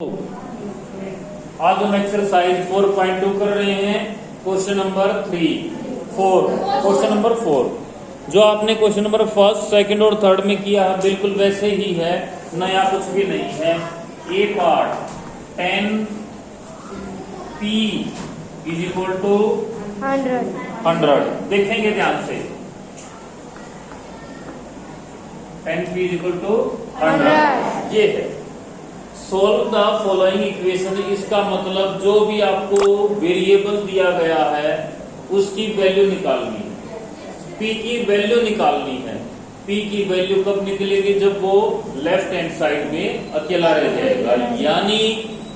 आज हम एक्सरसाइज 4.2 कर रहे हैं। क्वेश्चन नंबर 4 जो आपने क्वेश्चन नंबर फर्स्ट, सेकंड और थर्ड में किया है बिल्कुल वैसे ही है, नया कुछ भी नहीं है। A part 10p is equal to 100। देखेंगे ध्यान से। 10p इज इक्वल टू 100 ये है। सोल्व द फॉलोइंग इक्वेशन, इसका मतलब जो भी आपको वेरिएबल दिया गया है उसकी वैल्यू निकालनी है। p की वैल्यू निकालनी है। p की वैल्यू कब निकलेगी? जब वो लेफ्ट हैंड साइड में अकेला रह जाएगा। यानी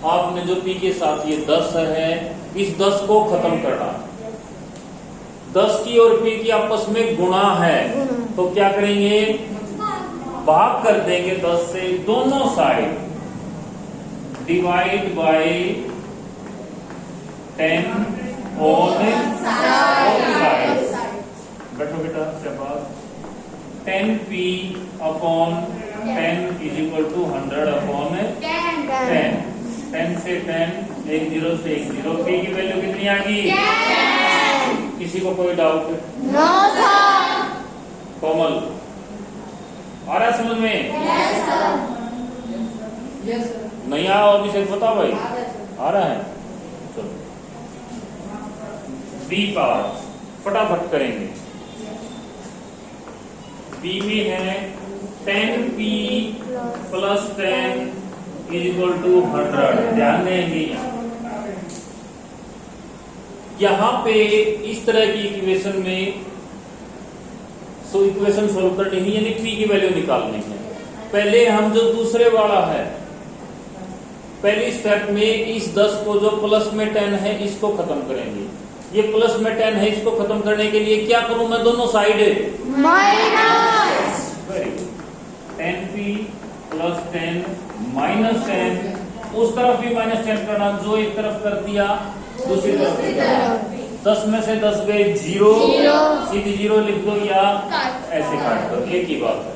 आपने जो p के साथ ये 10 है, इस 10 को खत्म करना। 10 की और p की आपस में गुणा है, तो क्या करेंगे? भाग कर देंगे 10 से दोनों side. Divide by 10 on side. बैठो बेटा, शाबाश। 10p upon 10 is equal to 100 upon 10। 10 से 10, 1 0 से 1 0। p की वैल्यू कितनी आ गई? किसी को कोई डाउट? No sir. कोमल आ रहा है समझ में? Yes sir. नहीं आया अभिषेक, बताओ भाई। आ रहा है? चलो बी पार्ट फटाफट करेंगे। बी में है 10p plus 10 is equal to 100। ध्यान देंगे यहां पे इस तरह की इक्वेशन में इक्वेशन सोल्व करनी है, यानी p की वैल्यू निकालनी है। पहले हम जो दूसरे वाला है, पहली स्टेप में इस 10 को जो प्लस में 10 है इसको खत्म करेंगे। ये प्लस में 10 है, इसको खत्म करने के लिए क्या करूं मैं? दोनों side minus. Very good. 10p plus 10 minus 10। उस तरफ भी माइनस 10 करना, जो एक तरफ कर दिया दूसरी तरफ भी करना। 10 में से 10 गए 0, सीधी 0 लिख दो या ऐसे काट दो, एक ही बात है।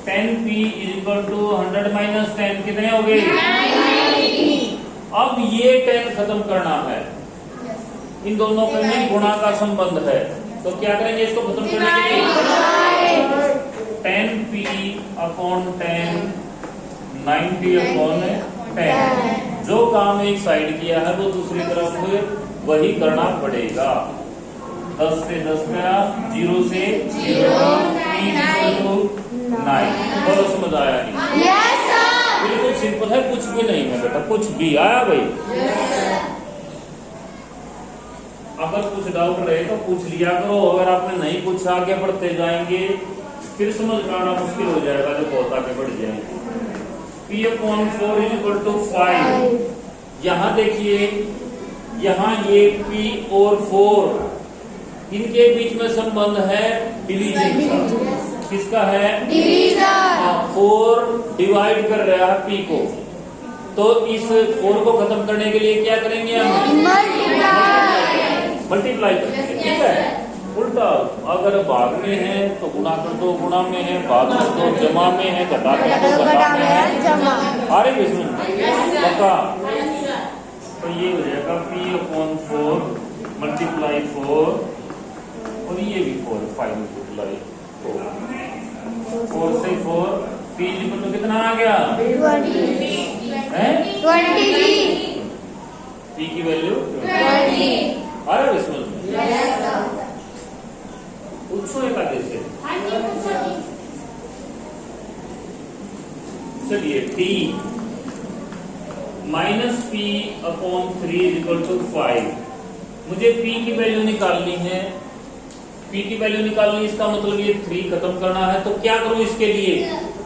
10p is equal to 100 minus 10 कितने हो गए? 90। अब ये 10 खत्म करना है। इन दोनों के में गुणा का संबंध है, तो क्या करेंगे इसको खत्म करने के लिए? 10p upon 10 90 upon 10। जो काम एक साइड किया है वो दूसरी तरफ वही करना पड़ेगा। 10 से 10 गया, 0 से 0। 9। बहुत समझ आया नहीं? Yes sir. बिल्कुल सिंपल है, कुछ भी नहीं है बेटा, कुछ भी आया भाई? अगर कुछ डाउट रहे तो पूछ लिया करो। अगर आपने नहीं पूछा, आगे बढ़ते जाएंगे फिर समझ पाना मुश्किल हो जाएगा जब बहुत आगे बढ़ जाएंगे। p upon 4 is equal to 5। यहाँ देखिए, यहाँ ये p और 4 इनके बीच में संबंध है डिवीजन का। किसका है? डिवीजन। 4 डिवाइड कर रहा है p को, तो इस 4 को खत्म करने के लिए क्या करेंगे हम? मल्टीप्लाई करेंगे। ठीक है। उल्टा, अगर भाग में है तो गुणा कर दो, गुणा में है भाग कर दो, जमा में है घटा कर दो, घटा में है जमा। आ रही है पक्का? तो ये हो जाएगा p अपॉन 4 मल्टीप्लाई 4 और ये भी 4, 5 मल्टीप्लाई 4 से 4 p इक्वल टू कितना आ गया? 20। p की वैल्यू 20। आ रहा है इसमें? पूछो एक आगे से। चलिए t minus p upon 3 is equal to 5। मुझे p की वैल्यू निकालनी है। p की वैल्यू निकालनी, इसका मतलब ये 3 खत्म करना है। तो क्या करूं इसके लिए?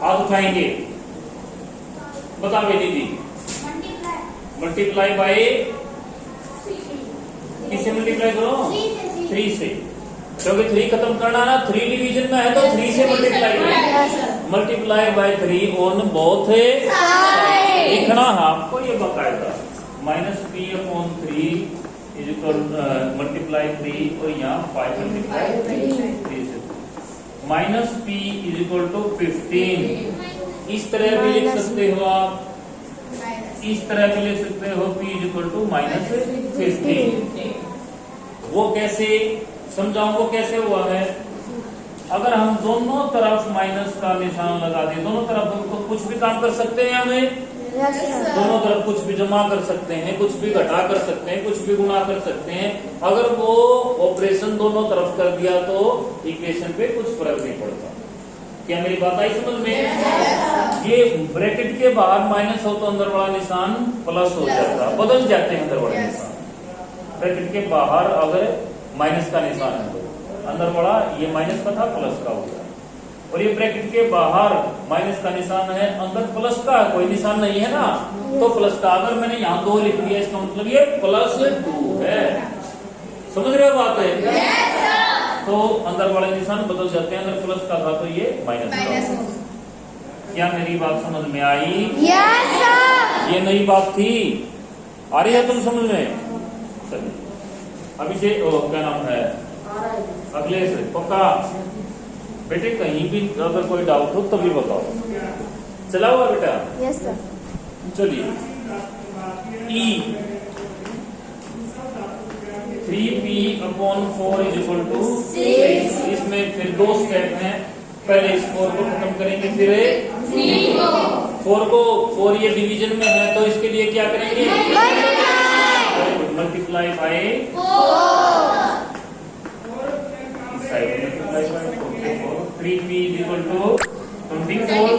हाथ उठाएंगे, बताओ दीदी। मल्टीप्लाई बाय, किससे मल्टीप्लाई करो? 3 से, क्योंकि 3 खत्म करना ना, 3 डिवीजन में है तो 3 से मल्टीप्लाई करें। मल्टीप्लाई बाय 3 ऑन बोथ लिखना है आपको ये बकायदा। Minus p upon 3 is equal multiply 3 और यहाँ 5 मल्टीप्लाई 3 से minus p is equal to 15। इस तरह भी लिख सकते हो आप। इस तरह भी लिख सकते हो p इज इक्वल टू -15। वो कैसे समझाऊं, वो कैसे हुआ है? अगर हम दोनों तरफ माइनस का निशान लगा दें, दोनों तरफ तो कुछ भी काम कर सकते हैं हमें, दोनों तरफ कुछ भी जमा कर सकते हैं, कुछ भी घटा कर सकते हैं, कुछ भी गुणा कर सकते हैं। अगर वो ऑपरेशन दोनों तरफ कर दिया तो इक्वेशन पे कुछ फर्क नहीं पड़ता। क्या मेरी बात आई समझ में? ये ब्रैकेट के बाहर माइनस हो तो अंदर वाला निशान प्लस हो जाता, बदल जाते हैं अंदर वाले निशान। ब्रैकेट के बाहर अगर माइनस का निशान है तो अंदर वाला ये माइनस का था प्लस का हो गया, और ये ब्रैकेट के बाहर माइनस का निशान है, अंदर प्लस का कोई निशान नहीं है ना, तो प्लस का। अगर मैंने यहाँ 2 लिख दिया इसका मतलब ये +2 है। समझ रहे हो बात है? तो अंदर वाले निशान बदल जाते हैं, अगर प्लस का था तो ये माइनस का। क्या मेरी बात समझ में आई? Yes sir. ये नई बात थी, आ रही है तुम समझ में? चलिए अभी से क्या नाम है अगले से पक्का बेटे, कहीं भी अगर कोई डाउट हो तभी बताओ। चला हुआ बेटा? Yes sir. चलिए E 3p/4 is equal to 6। इसमें फिर 2 स्टेप हैं, पहले इस 4 को खत्म करेंगे, फिर 4 को 4 ये डिवीजन में है तो इसके लिए क्या करेंगे? Multiply by 3p is equal to 24,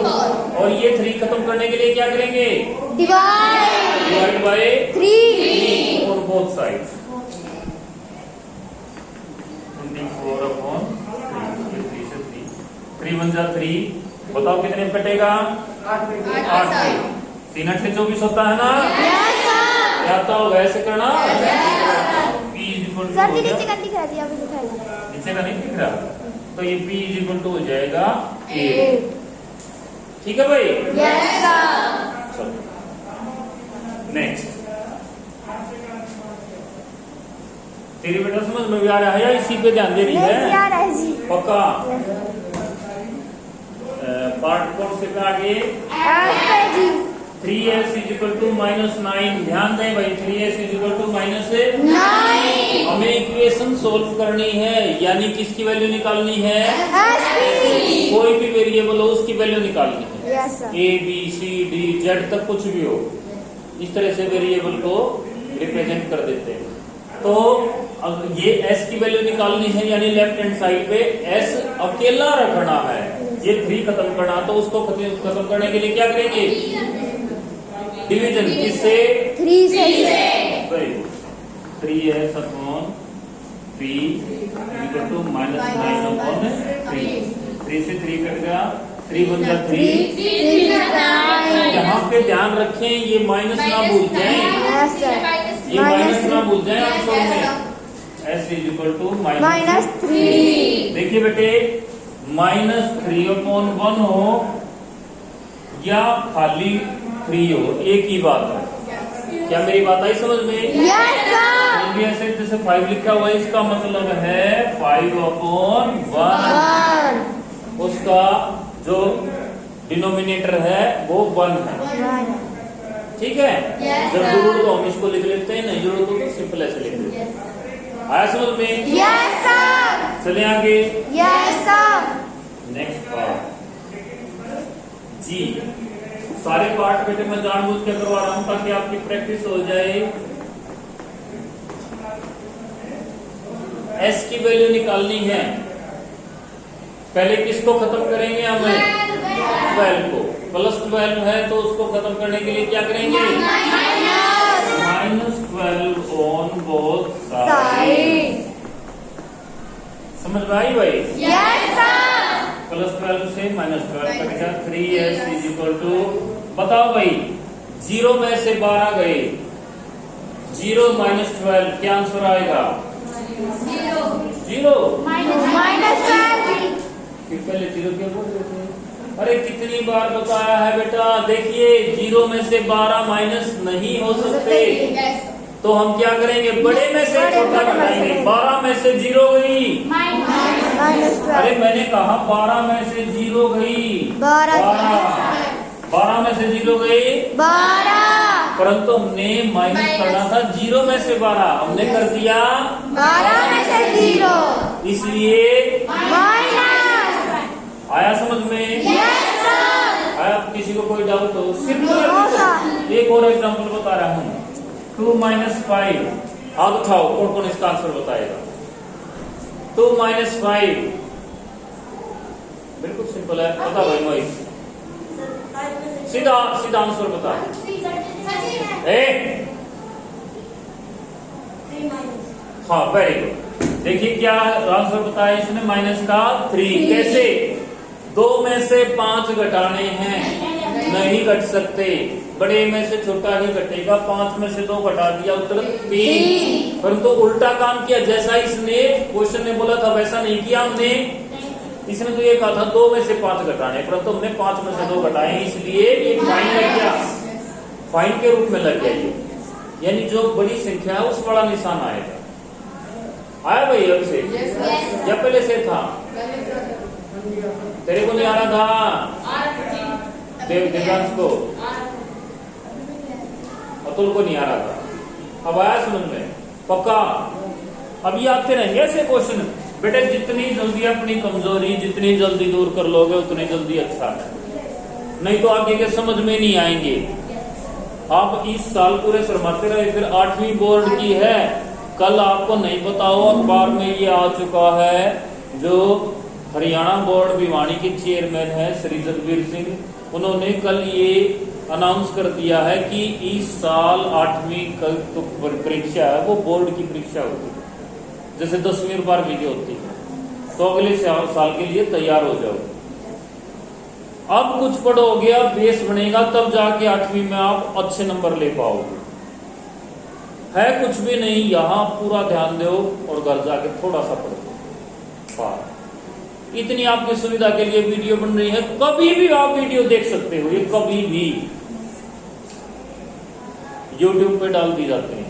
और ये 3 खत्म करने के लिए क्या करेंगे? डिवाइड बाय 3 और बोथ साइड्स। 24/3 से 3 1 जा 3, बताओ कितने में कटेगा? 8। 3 8 24 होता है ना? आता होगा ऐसे करना। p इज इक्वल टू नीचे का नहीं दिख रहा, तो ये p इज इक्वल टू हो जाएगा 8। ठीक है भाई? चलो नेक्स्ट। तेरी बेटा समझ में भी आ रहा है या इसी पे ध्यान दे रही है? पक्का? पार्ट कौन से पे आगे? 3s is equal to -9। ध्यान दें भाई, 3s इज इक्वल टू -9। हमें इक्वेशन सोल्व करनी है, यानी किसकी वैल्यू निकालनी है? कोई भी वेरिएबल हो उसकी वैल्यू निकालनी है। A B C D Z तक कुछ भी हो, इस तरह से वेरिएबल को रिप्रेजेंट कर देते हैं। तो ये s की वैल्यू निकालनी है, यानी लेफ्ट हैंड साइड पे s अकेला रखना है। ये 3 खत्म करना, तो उसको खत्म करने के लिए क्या करेंगे? डिवीजन। किससे? 3 से। 3s upon p equal to -9/3। 3 से 3 कट गया, 3 1 जा 3। यहाँ पे ध्यान रखें ये माइनस ना भूल जाएं, ये माइनस ना भूल जाएं आंसर में। s is equal to -3। देखिए बेटे, -3/1 हो या खाली 3 हो, एक ही बात है। क्या मेरी बात आई समझ में? ऐसे जैसे 5 लिखा हुआ है, इसका मतलब है 5/1। उसका जो डिनोमिनेटर है वो 1 है। ठीक है? जब जरूरत हो हम इसको लिख लेते हैं, नहीं जरूरत हो तो सिंपल ऐसे लिख लेते हैं। आया समझ में? चले आगे। नेक्स्ट पार्ट जी। सारे पार्ट बेटे मैं जानबूझ के करवा रहा हूं ताकि आपकी प्रैक्टिस हो जाए। s की वैल्यू निकालनी है, पहले किसको खत्म करेंगे? हमें 12 को। +12 है तो उसको खत्म करने के लिए क्या करेंगे? -12 ऑन बोथ साइड। समझ में आई भाई? +12 से -12 कटेगा। 3s इज इक्वल टू, बताओ भाई 0 में से 12 गए, 0 -12 क्या आंसर आएगा? 0। फिर पहले 0 क्यों बोल रहे थे? अरे कितनी बार बताया है बेटा, देखिए 0 में से 12 माइनस नहीं हो सकते, तो हम क्या करेंगे? बड़े में से छोटा घटाएंगे। 12 में से 0 गई, अरे मैंने कहा 12 में से 0 गई, 12 में से 0 गई 12। परंतु हमने माइनस करना था 0 में से 12, हमने कर दिया 12 में से 0, इसलिए माइनस। आया समझ में? Yes sir. आया? किसी को कोई डाउट हो? No simple. सर। एक और एग्जांपल बता रहा हूँ। 2 - 5, हाथ उठाओ, कौन कौन इसका आंसर बताएगा? 2 - 5 बिल्कुल सिंपल है। बता भाई मोहित, सीधा सीधा आंसर बता। ए हाँ, वेरी गुड। देखिए क्या आंसर बताया इसने, माइनस का 3। कैसे? 2 में से 5 घटाने हैं, नहीं घट सकते, बड़े में से छोटा ही घटेगा। 5 में से 2 घटा दिया, उत्तर 3। परंतु उल्टा काम किया, जैसा इसने क्वेश्चन ने बोला था वैसा नहीं किया हमने। इसने तो ये कहा था 2 में से 5 घटाने, परंतु हमने 5 में से 2 घटाए, इसलिए ये फाइन लग गया, फाइन के रूप में लग गया ये। यानी जो बड़ी संख्या है उस बड़ा निशान आएगा। आया भाई अब से? या पहले से था? तेरे को नहीं आ रहा था? देवांश को, अतुल को नहीं आ रहा था, अब आया समझ में? पक्का? अब ये आते रहेंगे ऐसे क्वेश्चन बेटे। जितनी जल्दी अपनी कमजोरी जितनी जल्दी दूर कर लोगे उतनी जल्दी अच्छा है, नहीं तो आगे के समझ में नहीं आएंगे। आप इस साल पूरे शर्माते रहे, फिर 8वीं बोर्ड की है। कल आपको नहीं पता हो, अखबार में ये आ चुका है, जो हरियाणा बोर्ड भिवानी के चेयरमैन है श्री जगबीर सिंह, उन्होंने कल ये अनाउंस कर दिया है कि इस साल 8वीं तो परीक्षा है वो बोर्ड की परीक्षा होगी, जैसे 10वीं और 12वीं की होती है। तो अगले साल के लिए तैयार हो जाओ। अब कुछ पढ़ोगे, अब बेस बनेगा, तब जाके 8वीं में आप अच्छे नंबर ले पाओगे। है कुछ भी नहीं, यहाँ पूरा ध्यान दो और घर जाके थोड़ा सा पढ़ो। इतनी आपकी सुविधा के लिए वीडियो बन रही है, कभी भी आप वीडियो देख सकते हो, ये कभी भी YouTube पे डाल दी जाती है,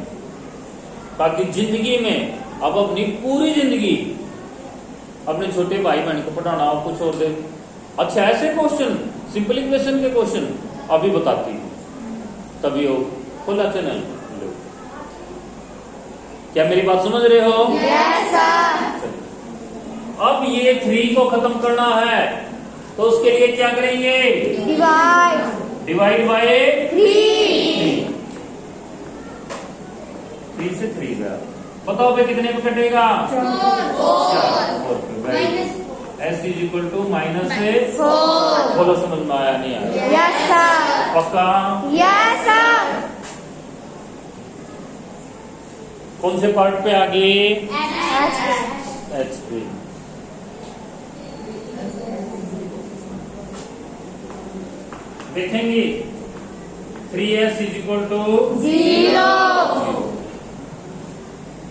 ताकि जिंदगी में अब अपनी पूरी जिंदगी अपने छोटे भाई बहन को पढ़ाना हो, कुछ और दे। अच्छा, ऐसे क्वेश्चन, सिंपल इक्वेशन के क्वेश्चन अभी बताती हूँ, तभी हो खोला चैनल। क्या मेरी बात समझ रहे हो? Yes sir. अब ये 3 को खत्म करना है, तो उसके लिए क्या करेंगे? Divide by 3। 3 से 3 गया। बताओ भाई कितने पे कटेगा? 4 पे। S is equal to minus से 4। बोलो, समझ में आया नहीं आया? Yes sir. पक्का? Yes sir. कौन से पार्ट पे आगे? एच पे। देखेंगे 3s is equal to 0।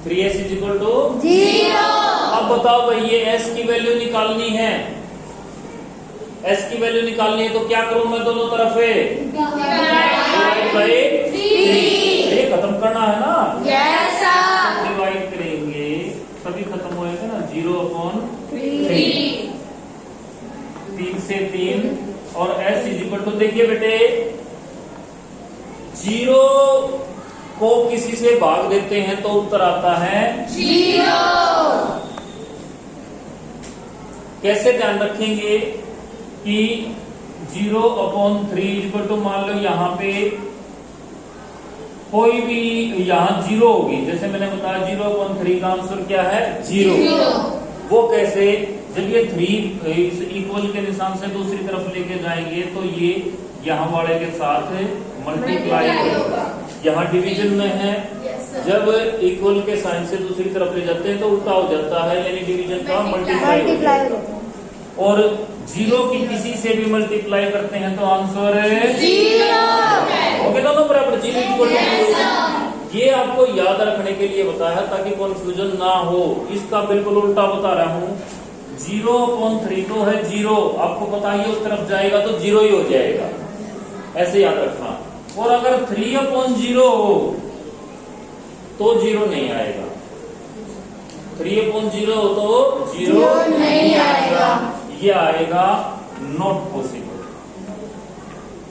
3s is equal to 0। अब बताओ भाई, ये s की वैल्यू निकालनी है, s की वैल्यू निकालनी है, तो क्या करूं मैं दोनों तरफ है? Divide by 3। ये खत्म करना है ना? Yes sir. डिवाइड करेंगे तभी खत्म होएगा ना। 0/3। 3 से 3 और s इज इक्वल टू, देखिए बेटे, 0 को किसी से भाग देते हैं तो उत्तर आता है 0। कैसे ध्यान रखेंगे कि 0/3 इक्वल टू, मान लो यहाँ पे कोई भी यहाँ 0 होगी, जैसे मैंने बताया 0/3 का आंसर क्या है? 0। वो कैसे? जब ये 3 इक्वल के निशान से दूसरी तरफ लेके जाएंगे तो ये यहाँ वाले के साथ मल्टीप्लाई होगा। यहाँ डिवीजन में है, जब इक्वल के साइन से दूसरी तरफ ले जाते हैं तो उल्टा हो जाता है, यानी डिवीजन का मल्टीप्लाई हो जाता है। और 0 की किसी से भी मल्टीप्लाई करते हैं तो आंसर है 0। ओके, दोनों बराबर 0 इक्वल टू। ये आपको याद रखने के लिए बताया ताकि कंफ्यूजन ना हो। इसका बिल्कुल उल्टा बता रहा हूँ। 0/3 तो है 0, आपको पता ही उस तरफ जाएगा तो 0 ही हो जाएगा, ऐसे याद रखना। और अगर 3/0 हो तो 0 नहीं आएगा। 3/0 हो तो 0 नहीं आएगा, ये आएगा नॉट पॉसिबल।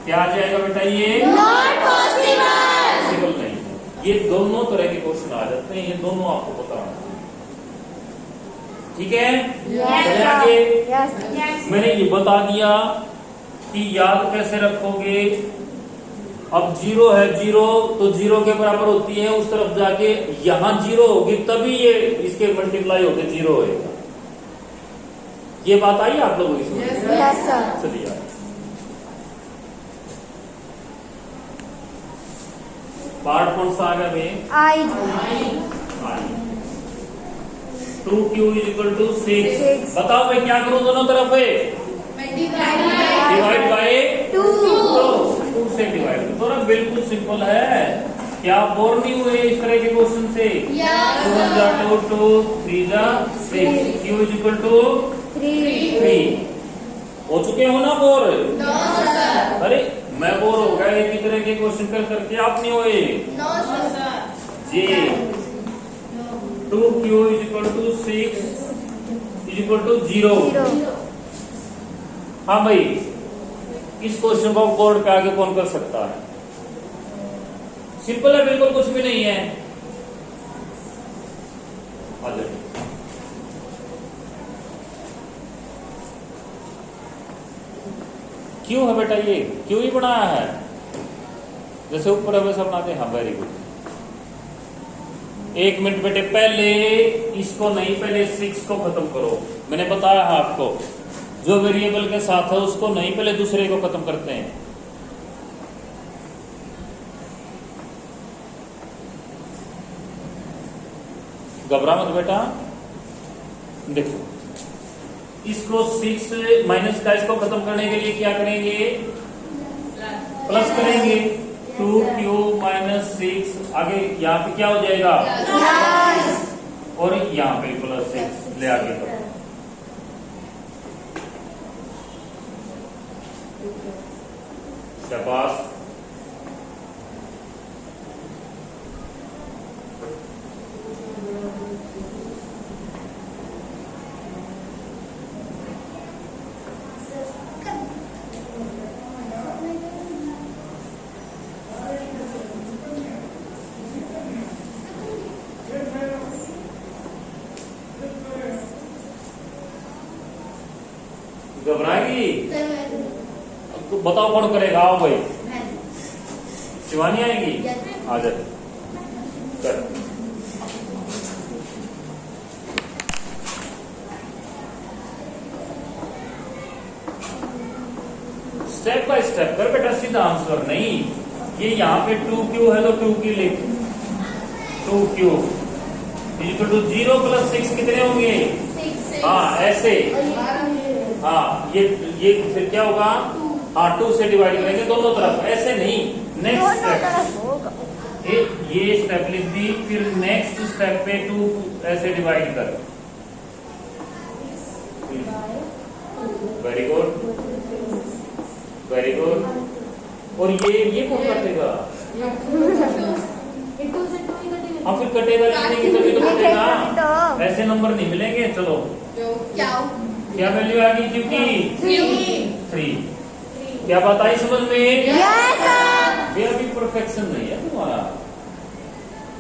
क्या आ जाएगा बेटा? ये नॉट पॉसिबल। ये दोनों तरह के क्वेश्चन आ जाते हैं, ये दोनों आपको पता होना चाहिए। ठीक है, चले आगे। मैंने ये बता दिया कि याद कैसे रखोगे। अब 0 है, 0 तो 0 के बराबर होती है, उस तरफ जाके यहां 0 होगी तभी ये इसके मल्टीप्लाई होकर 0 होएगा। ये बात आई आप लोगों की समझ? चलिए पार्ट कौन सा आ गया भाई? आई। 2q = 6। बताओ भाई क्या करूं दोनों तरफ है? डिवाइड बाय 2 से डिवाइड। तो ना बिल्कुल सिंपल है। क्या बोर नहीं हुए इस तरह के क्वेश्चन से? 2 2 3 6 q = 3। हो चुके हो ना बोर? अरे मैं बोर हो गया एक ही तरह के क्वेश्चन कर करके, आप नहीं हुए? जी 2q = 6 = 0। हाँ भाई, इस क्वेश्चन को बोर्ड पे आगे कौन कर सकता है? सिंपल है, बिल्कुल कुछ भी नहीं है। आ जाओ। क्यों है बेटा? ये क्यों ही बनाया है? जैसे ऊपर है वैसे बनाते हैं। हाँ वेरी गुड। 1 मिनट बेटे, पहले इसको नहीं, पहले 6 को खत्म करो। मैंने बताया है आपको, जो वेरिएबल के साथ है उसको नहीं, पहले दूसरे को खत्म करते हैं। घबरा मत बेटा। देखो, इसको 6 माइनस का इसको खत्म करने के लिए क्या करेंगे? प्लस करेंगे। 2q - 6 आगे यहाँ पे क्या हो जाएगा? और यहाँ पे +6 ले आगे करो। शाबाश। घबराएगी? तो बताओ कौन करेगा? आओ भाई, शिवानी आएगी? आ जाए कर। स्टेप बाय स्टेप कर बेटा, सीधा आंसर नहीं। ये यहाँ पे 2q है तो 2 की लिख। 2q = 0 + 6 कितने होंगे? हाँ ऐसे। हाँ ये फिर क्या होगा? हाँ 2 से डिवाइड करेंगे दोनों तरफ, ऐसे नहीं। नेक्स्ट स्टेप, ये स्टेप लिख दी, फिर नेक्स्ट स्टेप पे 2 ऐसे डिवाइड कर। Very good, very good. और ये कौन कटेगा? हाँ फिर कटेगा, लिखने की तभी तो कटेगा, ऐसे नंबर नहीं मिलेंगे। चलो क्या वैल्यू आ गई? क्योंकि 3। क्या बात आई समझ में? ये अभी परफेक्शन नहीं है तुम्हारा।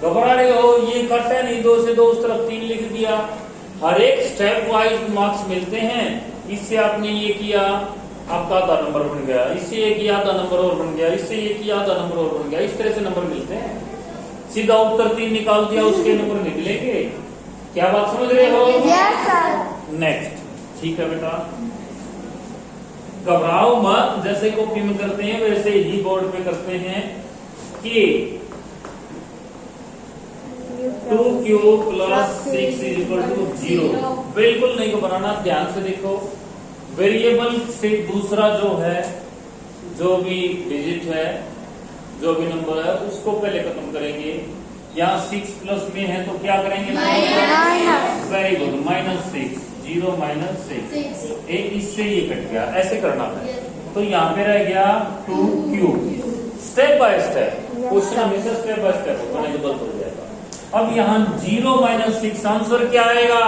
घबरा रहे हो? ये कट है नहीं, 2 से 2 उस तरफ 3 लिख दिया। हर एक स्टेप वाइज मार्क्स मिलते हैं। इससे आपने ये किया, आपका आधा नंबर बन गया। इससे ये किया, आधा नंबर और बन गया। इससे ये किया, आधा नंबर और बन गया। इस तरह से नंबर मिलते हैं। सीधा उत्तर 3 निकाल दिया, उसके नंबर निकलेंगे। क्या बात समझ रहे हो? नेक्स्ट। ठीक है बेटा, घबराओ मत। जैसे कॉपी में करते हैं वैसे ही बोर्ड पे करते हैं कि 2q + 6 = 0। बिल्कुल नहीं घबराना, ध्यान से देखो। वेरिएबल से दूसरा जो है, जो भी डिजिट है, जो भी नंबर है, उसको पहले खत्म करेंगे। यहाँ 6 प्लस में है तो क्या करेंगे? Very good, -6। 0 - 6। इससे ये कट गया, ऐसे करना है। तो यहाँ पे रह गया 2q। Step by step question हमेशा स्टेप बाय स्टेप होता है, गलत हो जाएगा। अब यहाँ 0 - 6 आंसर क्या आएगा?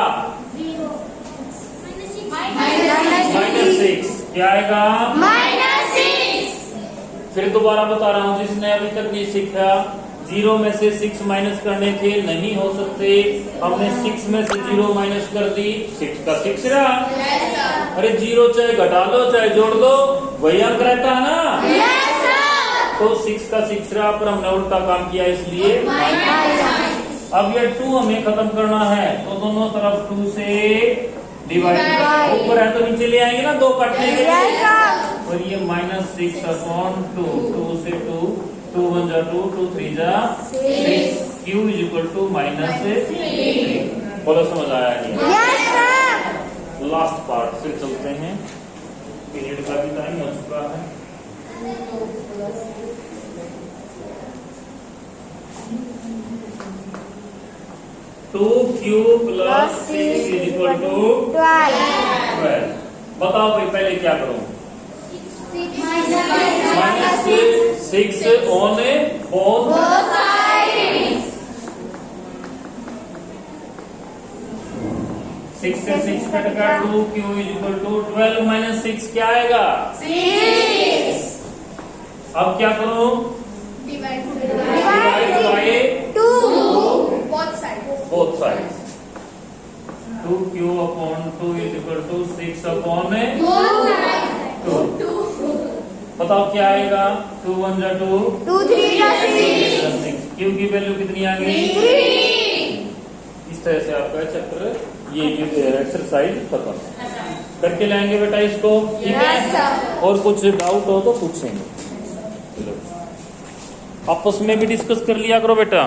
-6। क्या आएगा? -6। फिर दोबारा बता रहा हूँ, जिसने अभी तक नहीं सीखा, 0 में से 6 माइनस करने थे, नहीं हो सकते। हमने 6 में से 0 माइनस कर दी, 6 का 6 रहा। अरे 0 चाहे घटा लो चाहे जोड़ दो वही अंक रहता है ना। तो 6 का 6 रहा, पर हमने उल्टा काम किया इसलिए माइनस। अब ये 2 हमें खत्म करना है, तो दोनों तरफ 2 से डिवाइड, ऊपर है तो नीचे ले आएंगे ना 2 काटने के लिए। और ये -6/2, 2 से 2, 2 1 जा 2, 2 3 जा 6, Q इज इक्वल टू -3। बोलो समझ आया नहीं? लास्ट पार्ट फिर चलते हैं, पीरियड का भी टाइम हो चुका है। Two Q plus 6 is equal to 12। बताओ भाई पहले क्या करूं? -6 ऑन बोथ। 6 से 6 कटेगा, 2q is equal to 12 minus 6 क्या आएगा? 6। अब क्या करूं? Divide by 2 both sides. 2q upon 2 is equal to 6 upon 2। बताओ क्या आएगा? 2 1 जा 2, 2 3 जा 6। q की वैल्यू कितनी आ गई? 3। इस तरह से आपका चैप्टर ये एक्सरसाइज खत्म करके लाएंगे बेटा इसको, ठीक है? और कुछ डाउट हो तो पूछेंगे। आपस में भी डिस्कस कर लिया करो बेटा।